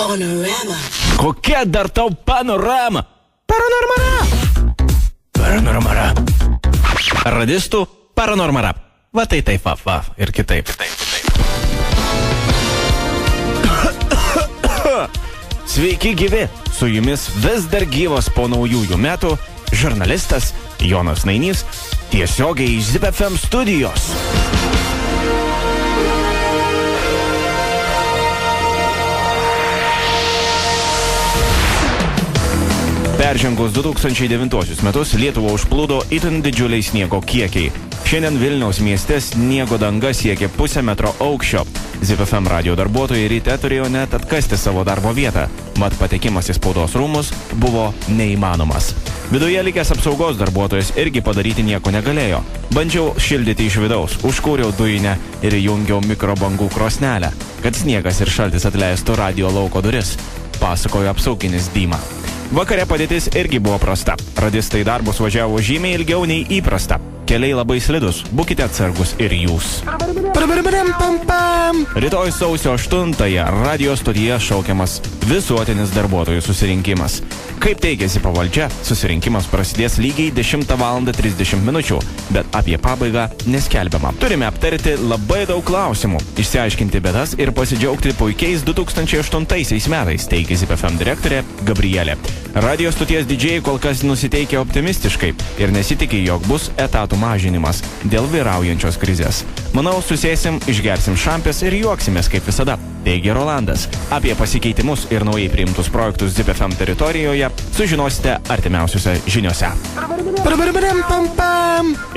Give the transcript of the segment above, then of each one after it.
Panorama. Kokia dar tau panorama? Paranormara. Radistų paranormara. Va tai taip, va. Ir kitaip. Sveiki gyvi. Su jumis vis dar gyvas po naujųjų metų žurnalistas Jonas Nainys tiesiogiai iš ZIP FM studijos. Peržengus 2009 metus Lietuvą užplūdo itin didžiuliai sniego kiekiai. Šiandien Vilniaus mieste sniego danga siekia 0,5 metro aukščio. ZIP FM radio darbuotojai ryte turėjo net atkasti savo darbo vietą, mat patekimas į spaudos rūmus buvo neįmanomas. Viduje likęs apsaugos darbuotojas irgi padaryti nieko negalėjo. Bandžiau šildyti iš vidaus, užkūriau dujinę ir įjungiau mikrobangų krosnelę, kad sniegas ir šaltis atleistų radio lauko duris, pasakojo apsauginis Dyma. Vakare padėtis irgi buvo prasta. Radistai darbus važiavo žymiai ilgiau nei įprasta. Keliai labai slidus, būkite atsargus ir jūs. Rytoj sausio 8-ąją radio stotyje šaukiamas visuotinis darbuotojų susirinkimas. Kaip teigiasi pavaldžia, susirinkimas prasidės lygiai 10:30 min, bet apie pabaigą neskelbiama. Turime aptarti labai daug klausimų, išsiaiškinti bėdas ir pasidžiaugti puikiais 2008 metais, teigia ZIP FM direktorė Gabrielė. Radio stoties didžėjai kol kas nusiteikia optimistiškai ir nesitikė, jog bus etatų mažinimas dėl vyraujančios krizės. Manau, susėsim, išgersim šampės ir juoksimės kaip visada, teigia Rolandas. Apie pasikeitimus ir naujai priimtus projektus ZIP FM teritorijoje sužinosite artimiausiuose žiniuose.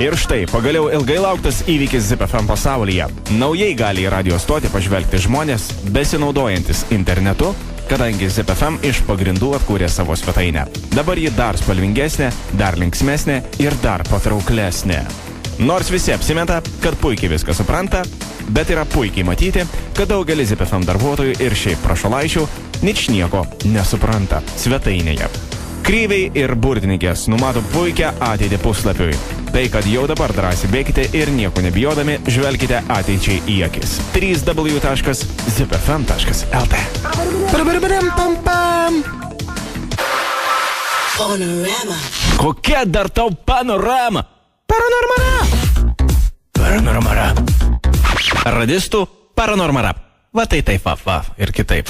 Ir štai, pagaliau ilgai lauktas įvykis ZIP FM pasaulyje. Naujai gali į radio stotį pažvelgti žmonės, besinaudojantis internetu, kadangi ZIP FM iš pagrindų atkūrė savo svetainę. Dabar ji dar spalvingesnė, dar linksmesnė ir dar patrauklesnė. Nors visi apsimeta, kad puikiai viską supranta, bet yra puikiai matyti, kad daugelis ZIP FM darbuotojų ir šiaip prašalaičių ničnieko nesupranta svetainėje. Kryviai ir burtininkės numato puikią ateitį puslapiui. Tai, kad jau dabar drąsiai bėkite ir nieko nebijodami, žvelkite ateičiai į akis. www.zipfm.lt. Panorama. Kokia dar tau panorama? Paranormara. Radistų paranormara. Va tai taip, va. Ir kitaip.